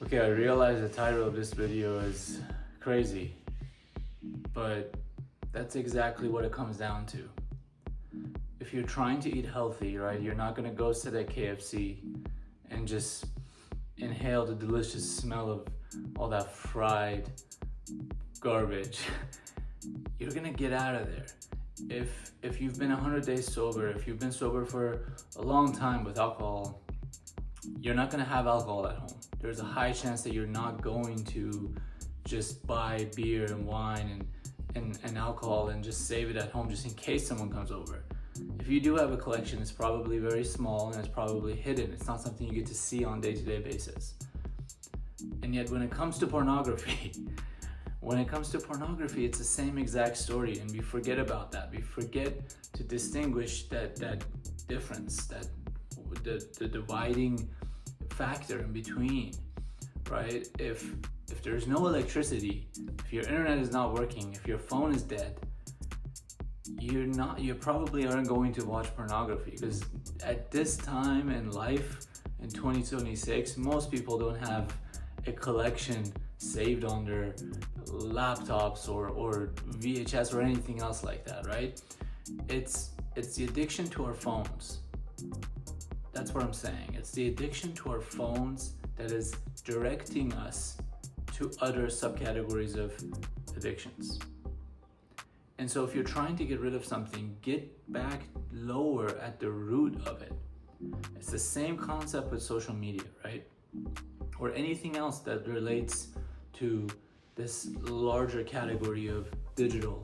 Okay, I realize the title of this video is crazy, but that's exactly what it comes down to. If you're trying to eat healthy, right, you're not gonna go sit at KFC and just inhale the delicious smell of all that fried garbage. You're gonna get out of there. If you've been 100 days sober, if you've been sober for a long time with alcohol, you're not gonna have alcohol at home. There's a high chance that you're not going to just buy beer and wine and alcohol and just save it at home just in case someone comes over. If you do have a collection, it's probably very small and it's probably hidden. It's not something you get to see on a day-to-day basis. And yet when it comes to pornography, it's the same exact story, and we forget about that. We forget to distinguish that difference, that the dividing factor in between, right? If there's no electricity, if your internet is not working, if your phone is dead, you probably aren't going to watch pornography, because at this time in life, in 2026, most people don't have a collection saved on their laptops or VHS or anything else like that, right? It's the addiction to our phones. That's what I'm saying. It's the addiction to our phones that is directing us to other subcategories of addictions. And so if you're trying to get rid of something, get back lower at the root of it. It's the same concept with social media, right? Or anything else that relates to this larger category of digital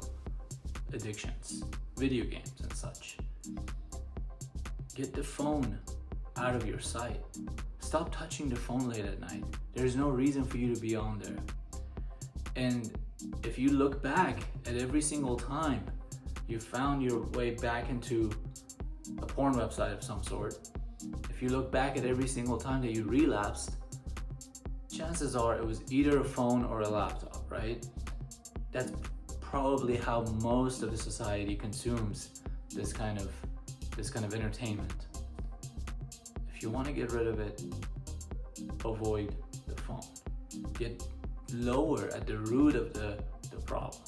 addictions, video games and such. Get the phone out of your sight. Stop touching the phone late at night. There's no reason for you to be on there. And if you look back at every single time you found your way back into a porn website of some sort, if you look back at every single time that you relapsed, chances are it was either a phone or a laptop, right? That's probably how most of the society consumes this kind of entertainment. If you want to get rid of it, avoid the phone. Get lower at the root of the problem.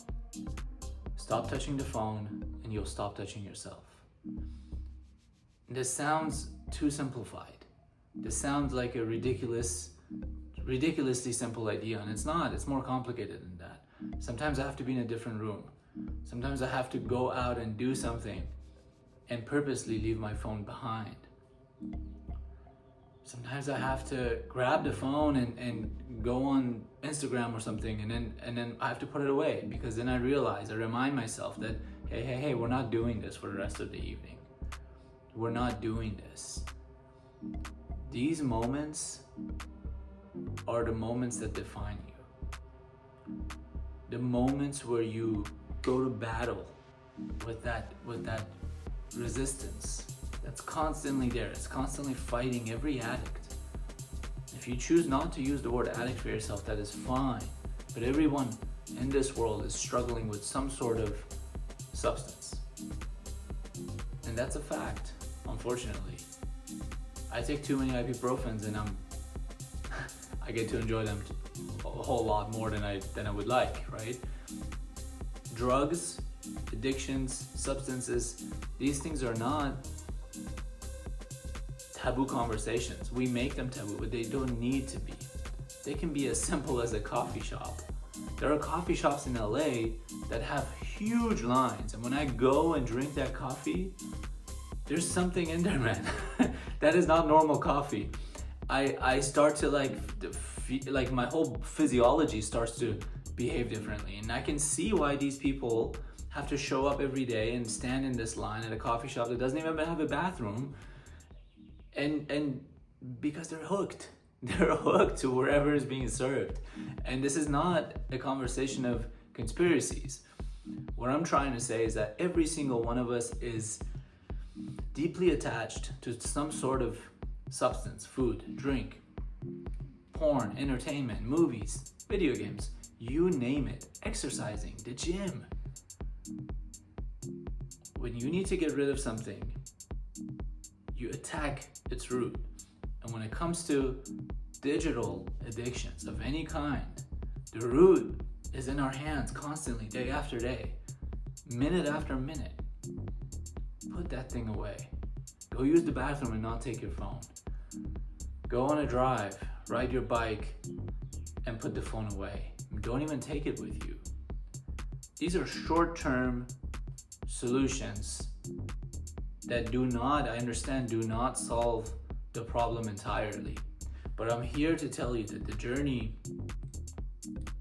Stop touching the phone and you'll stop touching yourself. This sounds too simplified. This sounds like a ridiculously simple idea, and it's not. It's more complicated than that. Sometimes I have to be in a different room. Sometimes I have to go out and do something and purposely leave my phone behind. Sometimes I have to grab the phone and go on Instagram or something, and then I have to put it away, because then I remind myself that hey, we're not doing this for the rest of the evening. We're not doing this. These moments are the moments that define you. The moments where you go to battle with that resistance that's constantly there. It's constantly fighting every addict. If you choose not to use the word addict for yourself, that is fine. But everyone in this world is struggling with some sort of substance. And that's a fact, unfortunately. I take too many ibuprofens and I get to enjoy them a whole lot more than I would like, right? Drugs, addictions, substances, these things are not taboo conversations. We make them taboo, but they don't need to be. They can be as simple as a coffee shop. There are coffee shops in LA that have huge lines, and when I go and drink that coffee, there's something in there, man. That is not normal coffee. I start to like my whole physiology starts to behave differently, and I can see why these people have to show up every day and stand in this line at a coffee shop that doesn't even have a bathroom, and because they're hooked. They're hooked to wherever is being served. And this is not a conversation of conspiracies. What I'm trying to say is that every single one of us is deeply attached to some sort of substance, food, drink, porn, entertainment, movies, video games, you name it, exercising, the gym. When you need to get rid of something, you attack its root. And when it comes to digital addictions of any kind, the root is in our hands constantly, day after day, minute after minute. Put that thing away. Go use the bathroom and not take your phone. Go on a drive, ride your bike, and put the phone away. Don't even take it with you. These are short-term solutions that do not solve the problem entirely. But I'm here to tell you that the journey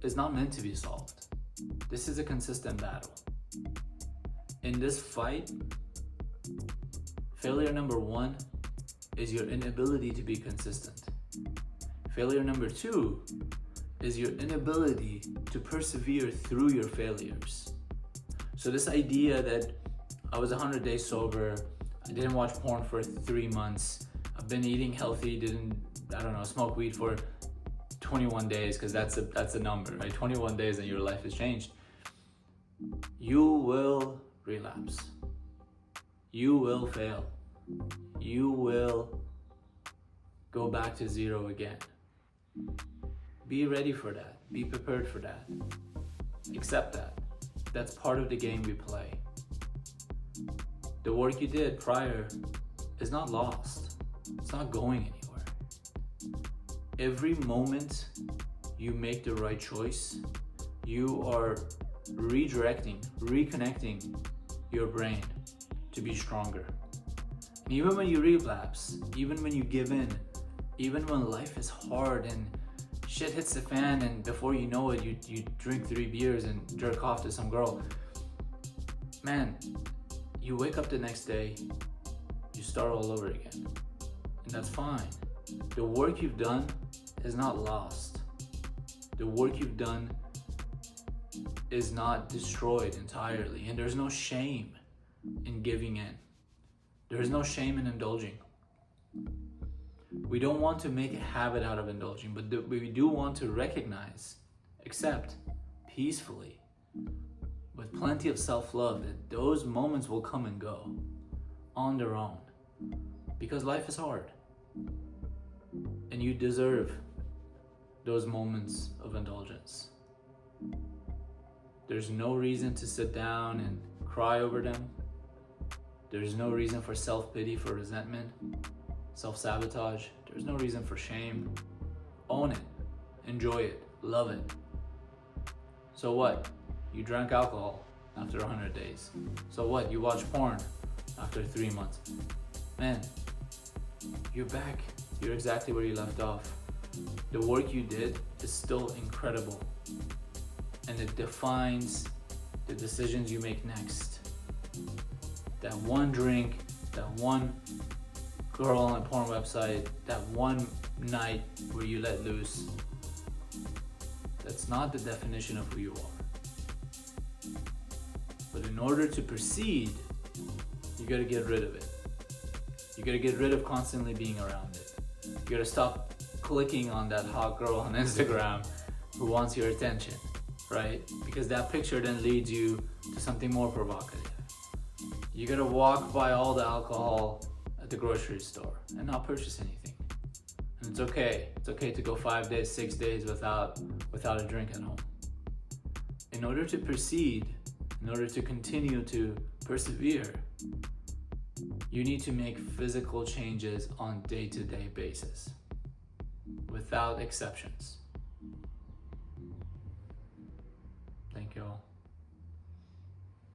is not meant to be solved. This is a consistent battle. In this fight, failure number 1 is your inability to be consistent. Failure number 2 is your inability to persevere through your failures. So this idea that I was 100 days sober, I didn't watch porn for 3 months, I've been eating healthy, smoke weed for 21 days, because that's a number, right? 21 days and your life has changed. You will relapse. You will fail. You will go back to zero again. Be ready for that. Be prepared for that. Accept that. That's part of the game we play. The work you did prior is not lost. It's not going anywhere. Every moment you make the right choice, you are redirecting, reconnecting your brain to be stronger. And even when you relapse, even when you give in, even when life is hard and shit hits the fan and before you know it, you drink 3 beers and jerk off to some girl, man, you wake up the next day, you start all over again. And that's fine. The work you've done is not lost. The work you've done is not destroyed entirely. And there's no shame in giving in. There's no shame in indulging. We don't want to make a habit out of indulging, but we do want to recognize, accept peacefully, with plenty of self-love, that those moments will come and go on their own, because life is hard and you deserve those moments of indulgence. There's no reason to sit down and cry over them. There's no reason for self-pity, for resentment, self-sabotage. There's no reason for shame. Own it, enjoy it, love it. So what? You drank alcohol after 100 days. So what? You watch porn after 3 months. Man, you're back. You're exactly where you left off. The work you did is still incredible, and it defines the decisions you make next. That one drink, that one girl on a porn website, that one night where you let loose, that's not the definition of who you are. But in order to proceed, you gotta get rid of it. You gotta get rid of constantly being around it. You gotta stop clicking on that hot girl on Instagram who wants your attention, right? Because that picture then leads you to something more provocative. You gotta walk by all the alcohol at the grocery store and not purchase anything. And it's okay. It's okay to go 5 days, 6 days without a drink at home. In order to proceed, in order to continue to persevere, you need to make physical changes on a day-to-day basis, without exceptions.